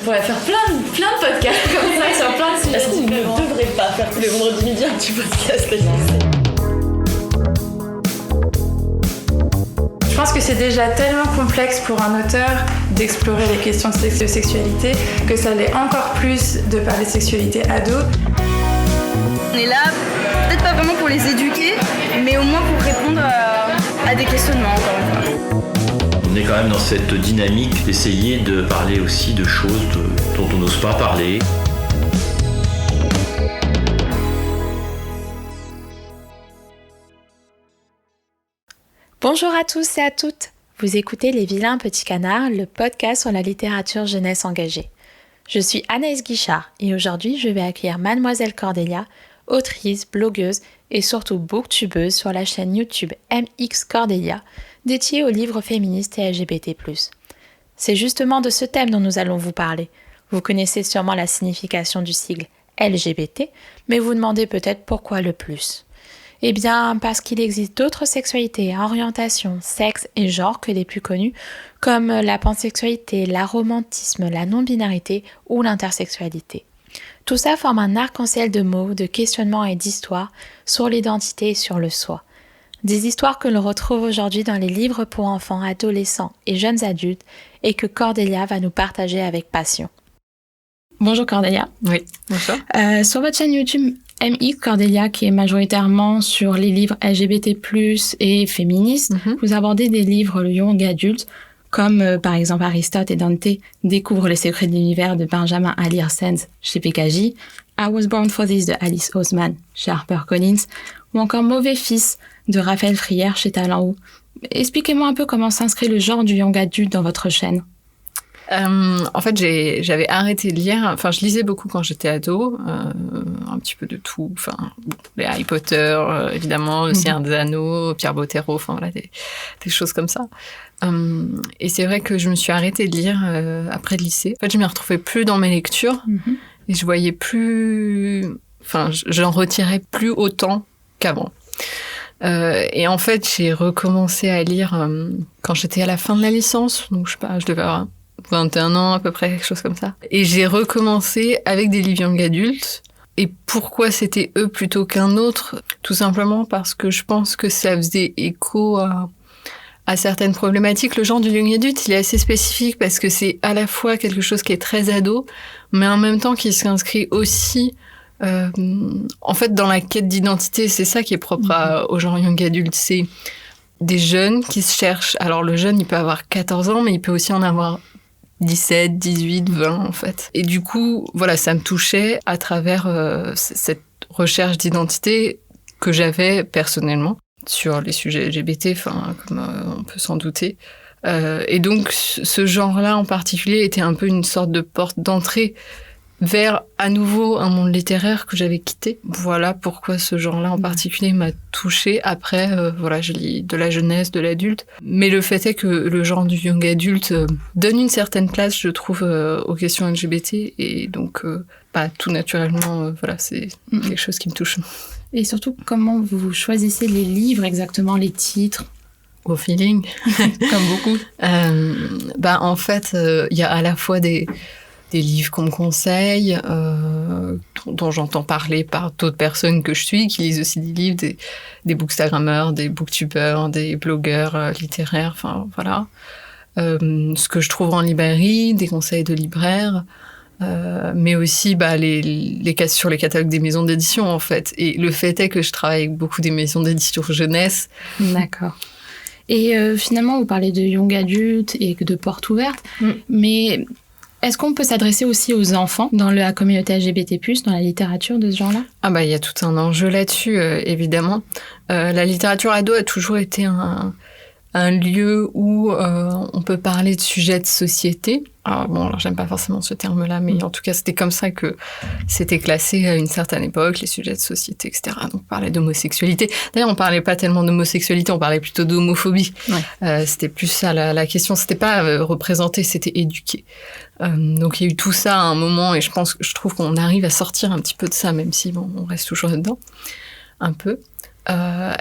pourrait faire plein de podcasts comme ça sur plein de sujets. Est-ce qu'on ne devrait pas faire tous les vendredis midi un petit podcast? Je pense que c'est déjà tellement complexe pour un auteur d'explorer les questions de sexualité que ça l'est encore plus de parler de sexualité ado. On est là, peut-être pas vraiment pour les éduquer, mais au moins pour répondre à des questionnements, encore une fois. On est quand même dans cette dynamique d'essayer de parler aussi de choses dont on n'ose pas parler. Bonjour à tous et à toutes. Vous écoutez Les Vilains Petits Canards, le podcast sur la littérature jeunesse engagée. Je suis Anaïs Guichard et aujourd'hui je vais accueillir Mademoiselle Cordelia, autrice, blogueuse et surtout booktubeuse sur la chaîne YouTube MX Cordelia, dédiée aux livres féministes et LGBT+. C'est justement de ce thème dont nous allons vous parler. Vous connaissez sûrement la signification du sigle LGBT, mais vous demandez peut-être pourquoi le plus. Eh bien, parce qu'il existe d'autres sexualités, orientations, sexes et genres que les plus connus, comme la pansexualité, l'aromantisme, la non-binarité ou l'intersexualité. Tout ça forme un arc-en-ciel de mots, de questionnements et d'histoires sur l'identité et sur le soi. Des histoires que l'on retrouve aujourd'hui dans les livres pour enfants, adolescents et jeunes adultes et que Cordelia va nous partager avec passion. Bonjour Cordelia. Oui, bonjour. Sur votre chaîne YouTube MX Cordelia, qui est majoritairement sur les livres LGBT+, et féministes, vous abordez des livres young adultes, comme par exemple Aristote et Dante découvrent les secrets de l'univers de Benjamin Ali Sens chez PKJ, I Was Born for This de Alice Oseman chez HarperCollins, ou encore Mauvais Fils de Raphaël Frière chez Talent. Expliquez-moi un peu comment s'inscrit le genre du young adulte dans votre chaîne. En fait, j'avais arrêté de lire. Enfin, je lisais beaucoup quand j'étais ado, un petit peu de tout. Enfin, les Harry Potter, évidemment, Le Seigneur des Anneaux, Pierre Bottero, enfin voilà, des choses comme ça. Et c'est vrai que je me suis arrêtée de lire après le lycée. En fait, je m'y retrouvais plus dans mes lectures et je voyais plus. Enfin, j'en retirais plus autant qu'avant. Et en fait, j'ai recommencé à lire quand j'étais à la fin de la licence. Donc, je sais pas, je devais avoir 21 ans à peu près, quelque chose comme ça. Et j'ai recommencé avec des livres young adultes. Et pourquoi c'était eux plutôt qu'un autre? Tout simplement parce que je pense que ça faisait écho à certaines problématiques. Le genre du young adulte, il est assez spécifique parce que c'est à la fois quelque chose qui est très ado, mais en même temps qui s'inscrit aussi en fait dans la quête d'identité. C'est ça qui est propre au genre young adulte. C'est des jeunes qui se cherchent. Alors le jeune, il peut avoir 14 ans, mais il peut aussi en avoir 17, 18, 20 en fait. Et du coup, voilà, ça me touchait à travers cette recherche d'identité que j'avais personnellement sur les sujets LGBT, enfin, comme on peut s'en douter. Et donc, ce genre-là en particulier était un peu une sorte de porte d'entrée vers à nouveau un monde littéraire que j'avais quitté. Voilà pourquoi ce genre-là en particulier m'a touchée. Après, voilà, je lis de la jeunesse, de l'adulte. Mais le fait est que le genre du young adulte donne une certaine place, je trouve, aux questions LGBT. Et donc, tout naturellement, voilà, c'est quelque chose qui me touche. Et surtout, comment vous choisissez les livres exactement, les titres? Au feeling, comme beaucoup. En fait, il y a à la fois des livres qu'on me conseille, dont j'entends parler par d'autres personnes que je suis, qui lisent aussi des livres, des bookstagrammeurs, des booktubeurs, des blogueurs littéraires, enfin voilà. Ce que je trouve en librairie, des conseils de libraires, mais aussi sur les catalogues des maisons d'édition en fait. Et le fait est que je travaille avec beaucoup des maisons d'édition jeunesse. D'accord. Et finalement, vous parlez de young adultes et de portes ouvertes, mais est-ce qu'on peut s'adresser aussi aux enfants dans la communauté LGBT+, dans la littérature de ce genre-là? Il y a tout un enjeu là-dessus, évidemment. La littérature ado a toujours été un lieu où on peut parler de sujets de société. Alors j'aime pas forcément ce terme-là, mais en tout cas, c'était comme ça que c'était classé à une certaine époque, les sujets de société, etc. Donc, on parlait d'homosexualité. D'ailleurs, on parlait pas tellement d'homosexualité, on parlait plutôt d'homophobie. Ouais. C'était plus ça la question. C'était pas représenter, c'était éduquer. Donc, il y a eu tout ça à un moment, et je trouve qu'on arrive à sortir un petit peu de ça, même si on reste toujours dedans, un peu.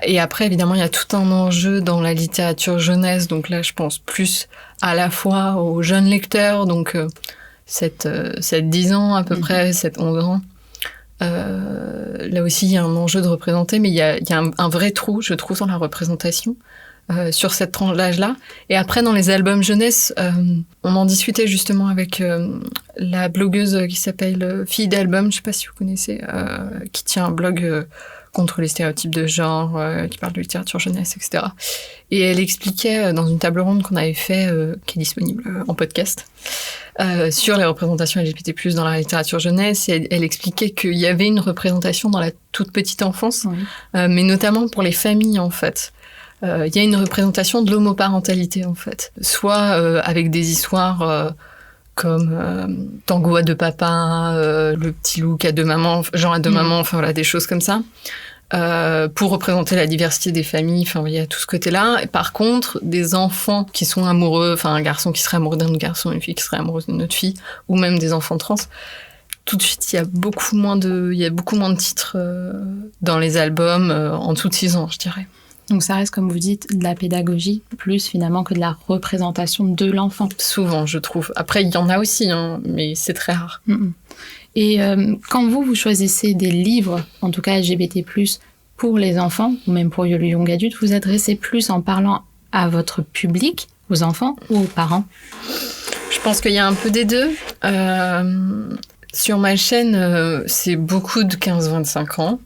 Et après, évidemment, il y a tout un enjeu dans la littérature jeunesse. Donc là, je pense plus à la fois aux jeunes lecteurs, donc 10 ans à peu près, 7-11 ans. Là aussi, il y a un enjeu de représenter, mais il y a un vrai trou, je trouve, dans la représentation sur cette tranche d'âge-là. Et après, dans les albums jeunesse, on en discutait justement avec la blogueuse qui s'appelle Fille d'Album, je sais pas si vous connaissez, qui tient un blog contre les stéréotypes de genre, qui parle de littérature jeunesse, etc. Et elle expliquait dans une table ronde qu'on avait fait, qui est disponible en podcast, sur les représentations LGBT+ dans la littérature jeunesse, et elle expliquait qu'il y avait une représentation dans la toute petite enfance, mais notamment pour les familles, en fait. Il y a une représentation de l'homoparentalité, en fait. Soit avec des histoires comme Tango à deux papas, Le petit loup qui a deux mamans, Jean à deux mamans, enfin voilà, des choses comme ça. Pour représenter la diversité des familles, enfin il y a tout ce côté-là. Et par contre, des enfants qui sont amoureux, enfin un garçon qui serait amoureux d'un autre garçon, une fille qui serait amoureuse d'une autre fille, ou même des enfants trans, tout de suite il y a beaucoup moins de titres dans les albums en dessous de 6 ans, je dirais. Donc ça reste, comme vous dites, de la pédagogie, plus finalement que de la représentation de l'enfant. Souvent, je trouve. Après, il y en a aussi, hein, mais c'est très rare. Et quand vous choisissez des livres, en tout cas LGBT+, pour les enfants, ou même pour le young adulte, vous adressez plus en parlant à votre public, aux enfants ou aux parents? Je pense qu'il y a un peu des deux. Sur ma chaîne, c'est beaucoup de 15-25 ans.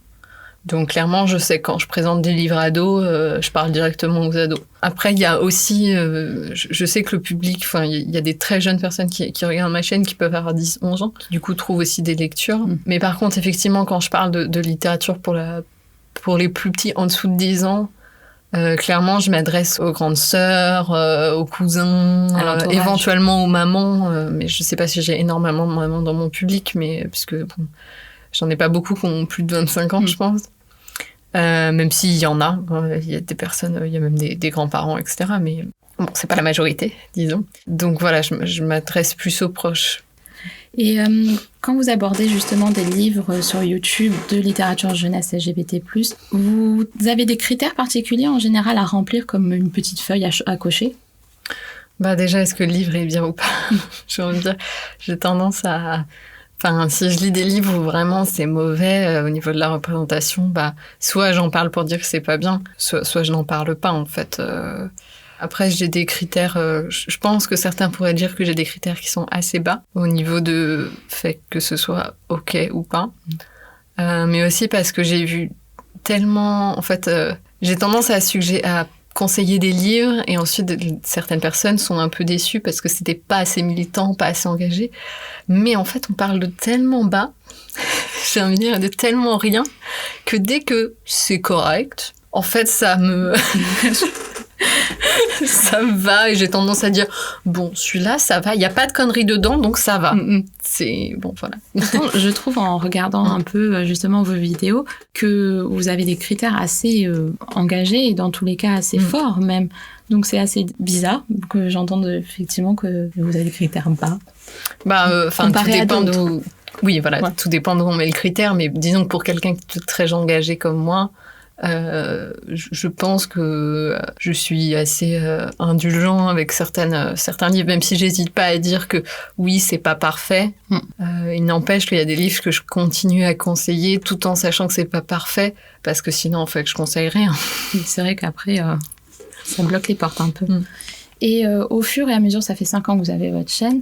Donc clairement, je sais quand je présente des livres ados, je parle directement aux ados. Après, il y a aussi, je sais que le public, enfin, il y a des très jeunes personnes qui regardent ma chaîne qui peuvent avoir 10-11 ans, qui du coup trouvent aussi des lectures. Mais par contre, effectivement, quand je parle de littérature pour les plus petits en dessous de 10 ans, clairement, je m'adresse aux grandes sœurs, aux cousins, éventuellement aux mamans. Mais je sais pas si j'ai énormément de mamans dans mon public, mais puisque bon, j'en ai pas beaucoup qui ont plus de 25 ans, je pense. Même s'il y en a, il y a des personnes, il y a même des grands-parents, etc. Mais bon, c'est pas la majorité, disons. Donc voilà, je m'adresse plus aux proches. Et quand vous abordez justement des livres sur YouTube de littérature jeunesse LGBT+, vous avez des critères particuliers en général à remplir comme une petite feuille à cocher? Bah déjà, est-ce que le livre est bien ou pas? J'ai envie de dire, j'ai tendance à... Enfin, si je lis des livres où vraiment c'est mauvais au niveau de la représentation, bah, soit j'en parle pour dire que c'est pas bien, soit je n'en parle pas, en fait. Après, j'ai des critères, je pense que certains pourraient dire que j'ai des critères qui sont assez bas au niveau de fait que ce soit OK ou pas. Mais aussi parce que j'ai vu tellement, en fait, j'ai tendance à conseiller des livres et ensuite certaines personnes sont un peu déçues parce que c'était pas assez militant, pas assez engagé. Mais en fait, on parle de tellement bas, j'ai envie de dire, de tellement rien, que dès que c'est correct, en fait, ça me va et j'ai tendance à dire bon, celui-là, ça va, il n'y a pas de conneries dedans, donc ça va. C'est bon, voilà. Je trouve en regardant un peu justement vos vidéos que vous avez des critères assez engagés et dans tous les cas assez forts même. Donc c'est assez bizarre que j'entende effectivement que vous avez des critères bas. Bah, tout dépend d'où. Oui, voilà, tout dépend d'où on met le critère, mais disons que pour quelqu'un qui est très engagé comme moi, je pense que je suis assez indulgent avec certains livres, même si j'hésite pas à dire que oui, c'est pas parfait. Il n'empêche qu'il y a des livres que je continue à conseiller tout en sachant que c'est pas parfait, parce que sinon, en fait, je conseille rien. C'est vrai qu'après, ça bloque les portes un peu. Et au fur et à mesure, ça fait 5 ans que vous avez votre chaîne,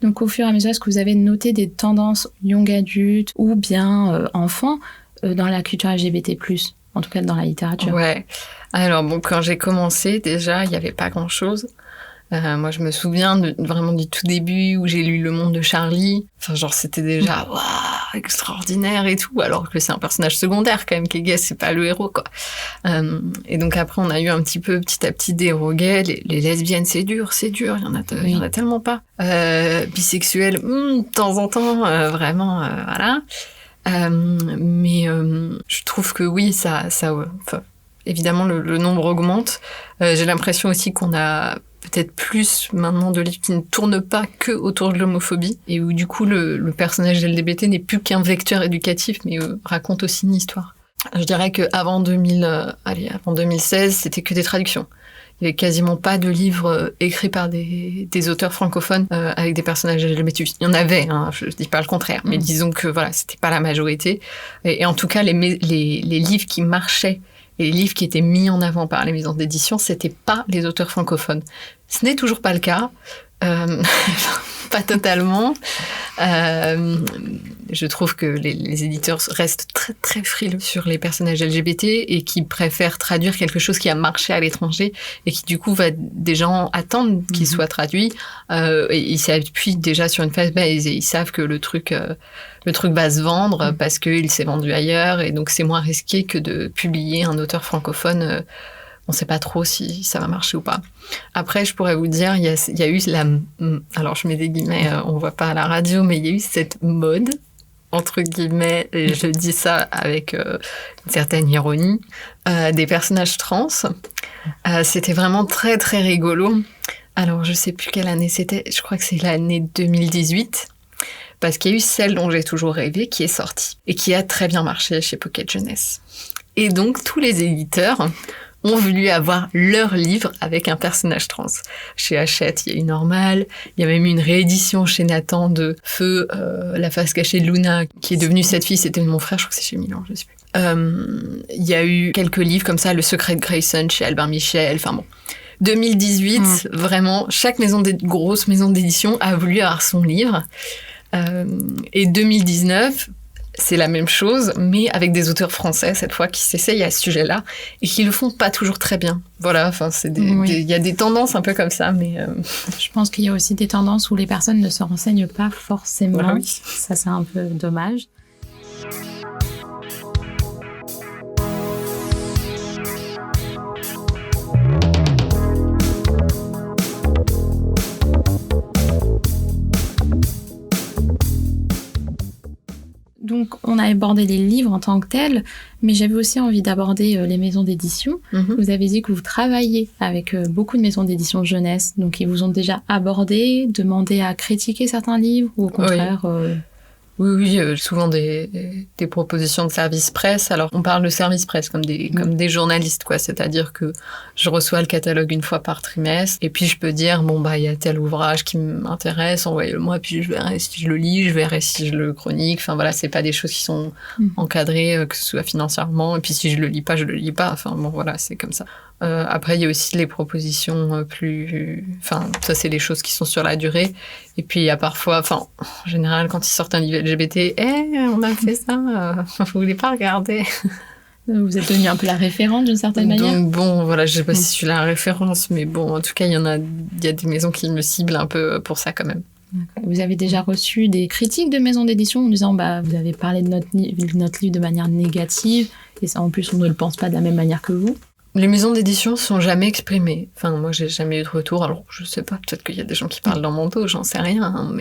donc au fur et à mesure, est-ce que vous avez noté des tendances young adultes ou bien enfants dans la culture LGBT+, en tout cas dans la littérature? Ouais. Alors bon, quand j'ai commencé, déjà, il n'y avait pas grand-chose. Moi, je me souviens vraiment du tout début où j'ai lu Le Monde de Charlie. Enfin, genre, c'était déjà waouh, extraordinaire et tout, alors que c'est un personnage secondaire quand même, qui est gay, c'est pas le héros, quoi. Et donc après, on a eu un petit peu, petit à petit, des héros gays. Les lesbiennes, c'est dur, il y en a tellement pas. Bisexuels, de temps en temps, vraiment, voilà. Mais je trouve que oui, ça évidemment, le nombre augmente. J'ai l'impression aussi qu'on a peut-être plus maintenant de livres qui ne tournent pas que autour de l'homophobie et où du coup le personnage LGBT n'est plus qu'un vecteur éducatif, mais raconte aussi une histoire. Je dirais qu'avant 2016, c'était que des traductions. Il n'y avait quasiment pas de livres écrits par des auteurs francophones avec des personnages LGBT. Il y en avait, hein, je ne dis pas le contraire, mais disons que voilà, c'était pas la majorité. Et en tout cas, les livres qui marchaient et les livres qui étaient mis en avant par les maisons d'édition, c'était pas les auteurs francophones. Ce n'est toujours pas le cas. Pas totalement. Je trouve que les éditeurs restent très très frileux sur les personnages LGBT et qui préfèrent traduire quelque chose qui a marché à l'étranger et qui du coup des gens attendent qu'il soit traduit. Et ils s'appuient déjà sur une phase base et ils savent que le truc va se vendre parce qu'il s'est vendu ailleurs et donc c'est moins risqué que de publier un auteur francophone. On ne sait pas trop si ça va marcher ou pas. Après, je pourrais vous dire, il y a eu alors je mets des guillemets, on ne voit pas à la radio, mais il y a eu cette mode, entre guillemets, et je dis ça avec une certaine ironie, des personnages trans. C'était vraiment très, très rigolo. Alors, je ne sais plus quelle année c'était, je crois que c'est l'année 2018, parce qu'il y a eu celle dont j'ai toujours rêvé, qui est sortie, et qui a très bien marché chez Pocket Jeunesse. Et donc, tous les éditeurs ont voulu avoir leur livre avec un personnage trans. Chez Hachette, il y a eu Normal. Il y a même eu une réédition chez Nathan de Feu, La face cachée de Luna, qui est devenue cette fille. C'était mon frère, je crois que c'est chez Milan, je sais plus. Il y a eu quelques livres comme ça, Le secret de Grayson chez Albin Michel. Enfin bon. 2018, vraiment, chaque grosse maison d'édition a voulu avoir son livre. Et 2019... c'est la même chose, mais avec des auteurs français, cette fois, qui s'essayent à ce sujet-là et qui le font pas toujours très bien. Voilà, enfin, il y a des tendances un peu comme ça, mais... Je pense qu'il y a aussi des tendances où les personnes ne se renseignent pas forcément. Voilà, oui. Ça, c'est un peu dommage. Donc, on a abordé les livres en tant que tels, mais j'avais aussi envie d'aborder les maisons d'édition. Vous avez dit que vous travaillez avec beaucoup de maisons d'édition jeunesse, donc ils vous ont déjà abordé, demandé à critiquer certains livres, ou au contraire... Oui, souvent des propositions de service presse. Alors, on parle de service presse comme des journalistes, quoi. C'est-à-dire que je reçois le catalogue une fois par trimestre, et puis je peux dire, bon, il y a tel ouvrage qui m'intéresse, envoyez-le-moi, puis je verrai si je le lis, je verrai si je le chronique. Enfin, voilà, c'est pas des choses qui sont encadrées, que ce soit financièrement, et puis si je le lis pas, je le lis pas. Enfin, bon, voilà, c'est comme ça. Après, il y a aussi les propositions Enfin, ça, c'est les choses qui sont sur la durée. Et puis, il y a parfois... Enfin, en général, quand ils sortent un livre LGBT, on a fait ça, vous voulez pas regarder. Vous êtes devenue un peu la référente d'une certaine manière. Donc, bon, voilà, je sais pas si je suis la référence, mais bon, en tout cas, il y a des maisons qui me ciblent un peu pour ça, quand même. Vous avez déjà reçu des critiques de maisons d'édition en disant vous avez parlé de notre livre de manière négative, et ça, en plus, on ne le pense pas de la même manière que vous. Les maisons d'édition sont jamais exprimées. Enfin, moi, j'ai jamais eu de retour. Alors, je sais pas, peut-être qu'il y a des gens qui parlent dans mon dos, j'en sais rien, hein,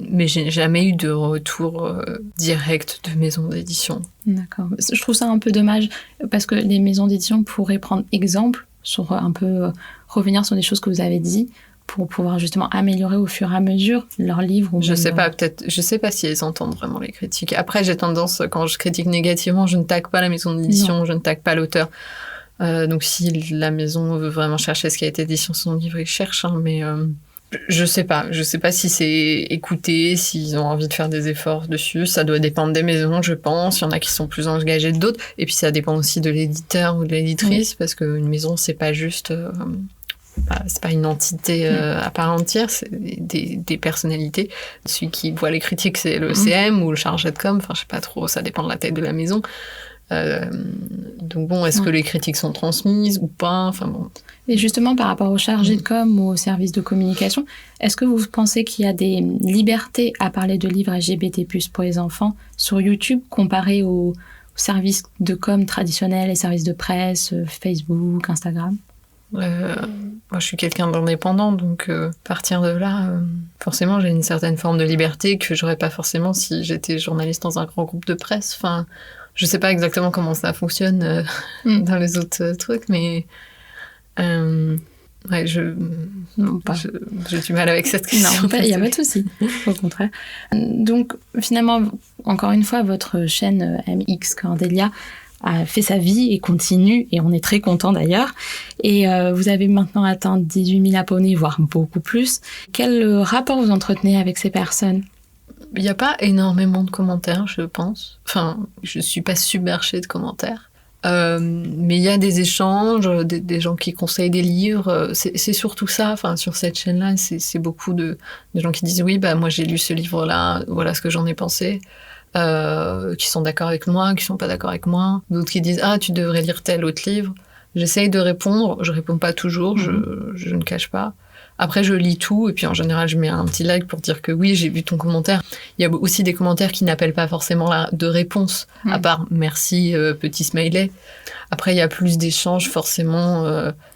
mais j'ai jamais eu de retour direct de maison d'édition. D'accord. Je trouve ça un peu dommage, parce que les maisons d'édition pourraient prendre exemple sur un peu revenir sur des choses que vous avez dit, pour pouvoir justement améliorer au fur et à mesure leurs livres. Je sais pas si elles entendent vraiment les critiques. Après, j'ai tendance, quand je critique négativement, je ne tague pas la maison d'édition, je ne tague pas l'auteur. Donc si la maison veut vraiment chercher ce qui a été dit sur son livre, ils cherchent, hein, mais je sais pas si c'est écouté, s'ils ont envie de faire des efforts dessus. Ça doit dépendre des maisons, je pense. Il y en a qui sont plus engagés que d'autres. Et puis ça dépend aussi de l'éditeur ou de l'éditrice, parce qu'une maison, c'est pas juste... c'est pas une entité à part entière, c'est des personnalités. Celui qui voit les critiques, c'est le CM ou le chargé de com, enfin je sais pas trop, ça dépend de la taille de la maison. Donc bon, est-ce que les critiques sont transmises ou pas, enfin bon. Et justement, par rapport au chargé de com ou au service de communication, est-ce que vous pensez qu'il y a des libertés à parler de livres LGBT+ pour les enfants sur YouTube comparé aux services de com traditionnels, les services de presse, Facebook, Instagram ? Moi, je suis quelqu'un d'indépendant, donc partir de là, forcément, j'ai une certaine forme de liberté que j'aurais pas forcément si j'étais journaliste dans un grand groupe de presse. Enfin, je sais pas exactement comment ça fonctionne dans les autres trucs, mais j'ai du mal avec cette question. Non, il n'y a pas de souci, au contraire. Donc, finalement, encore une fois, votre chaîne MX Cordelia a fait sa vie et continue, et on est très content d'ailleurs. Et vous avez maintenant atteint 18 000 abonnés, voire beaucoup plus. Quel rapport vous entretenez avec ces personnes ? Il n'y a pas énormément de commentaires, je pense. Enfin, je ne suis pas submergée de commentaires. Mais il y a des échanges, des gens qui conseillent des livres. C'est surtout ça. Enfin, sur cette chaîne-là, c'est beaucoup de gens qui disent « Oui, bah, moi j'ai lu ce livre-là, voilà ce que j'en ai pensé ». Qui sont d'accord avec moi, qui sont pas d'accord avec moi. D'autres qui disent « Ah, tu devrais lire tel autre livre ». J'essaye de répondre. Je réponds pas toujours, je ne cache pas. Après, je lis tout, et puis en général, je mets un petit like pour dire que oui, j'ai vu ton commentaire. Il y a aussi des commentaires qui n'appellent pas forcément de réponse, à part « merci, petit smiley ». Après, il y a plus d'échanges forcément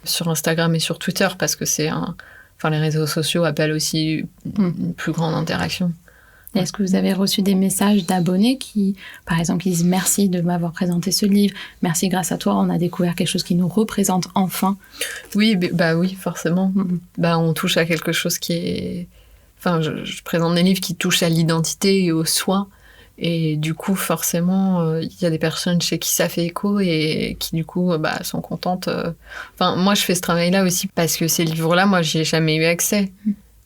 sur Instagram et sur Twitter, parce que les réseaux sociaux appellent aussi une plus grande interaction. Et est-ce que vous avez reçu des messages d'abonnés qui, par exemple, disent « Merci de m'avoir présenté ce livre. Merci, grâce à toi, on a découvert quelque chose qui nous représente enfin. » Oui, oui, forcément. On touche à quelque chose qui est... Enfin, je présente des livres qui touchent à l'identité et au soi. Et du coup, forcément, il y a des personnes chez qui ça fait écho et qui, du coup, sont contentes. Enfin, moi, je fais ce travail-là aussi parce que ces livres-là, moi, j'y ai jamais eu accès.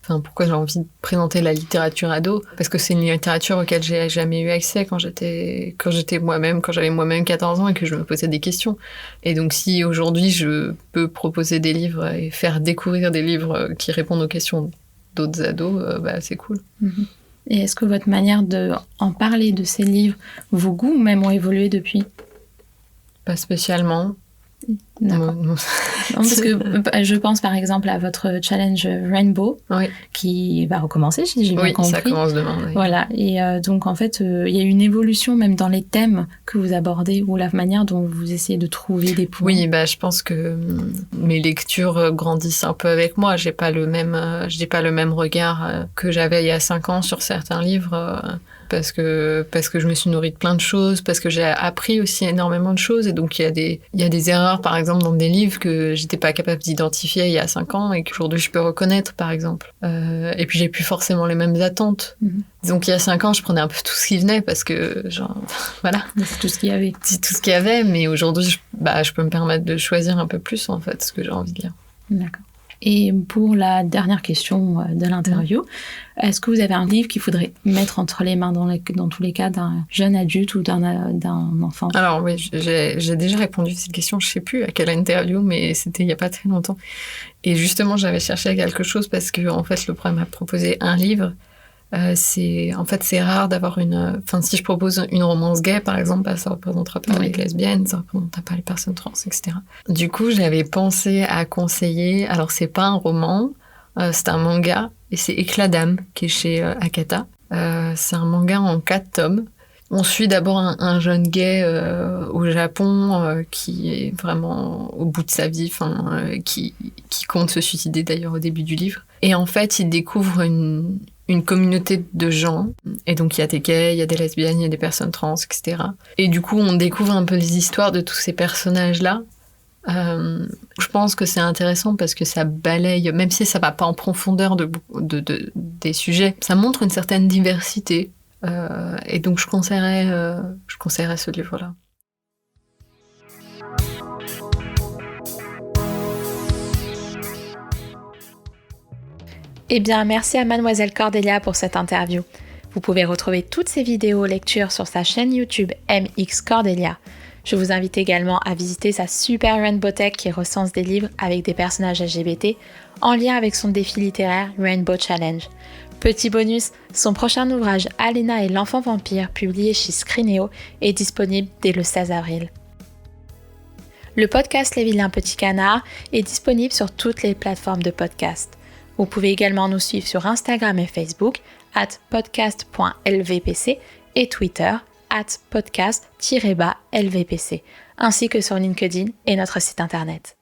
Enfin, pourquoi j'ai envie de présenter la littérature ado ? Parce que c'est une littérature auquel j'ai jamais eu accès quand j'étais moi-même, quand j'avais moi-même 14 ans et que je me posais des questions. Et donc, si aujourd'hui je peux proposer des livres et faire découvrir des livres qui répondent aux questions d'autres ados, c'est cool. Et est-ce que votre manière d'en parler de ces livres, vos goûts même ont évolué depuis ? Pas spécialement. D'accord. Non, parce que je pense par exemple à votre challenge Rainbow, qui va recommencer, si j'ai bien compris. Oui, ça commence demain. Oui. Voilà, et donc en fait, il y a une évolution même dans les thèmes que vous abordez ou la manière dont vous essayez de trouver des points. Oui, je pense que mes lectures grandissent un peu avec moi. J'ai pas le même regard que j'avais il y a 5 ans sur certains livres. Parce que je me suis nourrie de plein de choses, parce que j'ai appris aussi énormément de choses. Et donc, il y a des erreurs, par exemple, dans des livres que j'étais pas capable d'identifier il y a 5 ans et qu'aujourd'hui, je peux reconnaître, par exemple. Et puis, j'ai plus forcément les mêmes attentes. Donc, il y a 5 ans, je prenais un peu tout ce qui venait parce que, voilà. C'est tout ce qu'il y avait. C'est tout ce qu'il y avait, mais aujourd'hui, je peux me permettre de choisir un peu plus, en fait, ce que j'ai envie de lire. D'accord. Et pour la dernière question de l'interview, est-ce que vous avez un livre qu'il faudrait mettre entre les mains dans tous les cas d'un jeune adulte ou d'un enfant ? Alors oui, j'ai déjà répondu à cette question, je ne sais plus à quelle interview, mais c'était il n'y a pas très longtemps. Et justement, j'avais cherché quelque chose parce que en fait, le programme m'a proposé un livre. C'est rare d'avoir si je propose une romance gay, par exemple, ça représentera pas les lesbiennes, ça représentera pas les personnes trans, etc. Du coup, j'avais pensé à conseiller, alors c'est pas un roman, c'est un manga, et c'est Éclat d'âme, qui est chez Akata. C'est un manga en 4 tomes. On suit d'abord un jeune gay au Japon qui est vraiment au bout de sa vie, qui compte se suicider d'ailleurs au début du livre. Et en fait, il découvre une communauté de gens. Et donc, il y a des gays, il y a des lesbiennes, il y a des personnes trans, etc. Et du coup, on découvre un peu les histoires de tous ces personnages-là. Je pense que c'est intéressant parce que ça balaye, même si ça va pas en profondeur des sujets, ça montre une certaine diversité. Et donc, je conseillerais ce livre-là. Eh bien, merci à Mademoiselle Cordelia pour cette interview. Vous pouvez retrouver toutes ces vidéos lectures sur sa chaîne YouTube MX Cordelia. Je vous invite également à visiter sa super Rainbow Tech qui recense des livres avec des personnages LGBT en lien avec son défi littéraire Rainbow Challenge. Petit bonus, son prochain ouvrage Alena et l'enfant vampire, publié chez Scrineo, est disponible dès le 16 avril. Le podcast Les Vilains Petits Canards est disponible sur toutes les plateformes de podcast. Vous pouvez également nous suivre sur Instagram et Facebook @podcast.lvpc et Twitter @podcast_lvpc, ainsi que sur LinkedIn et notre site internet.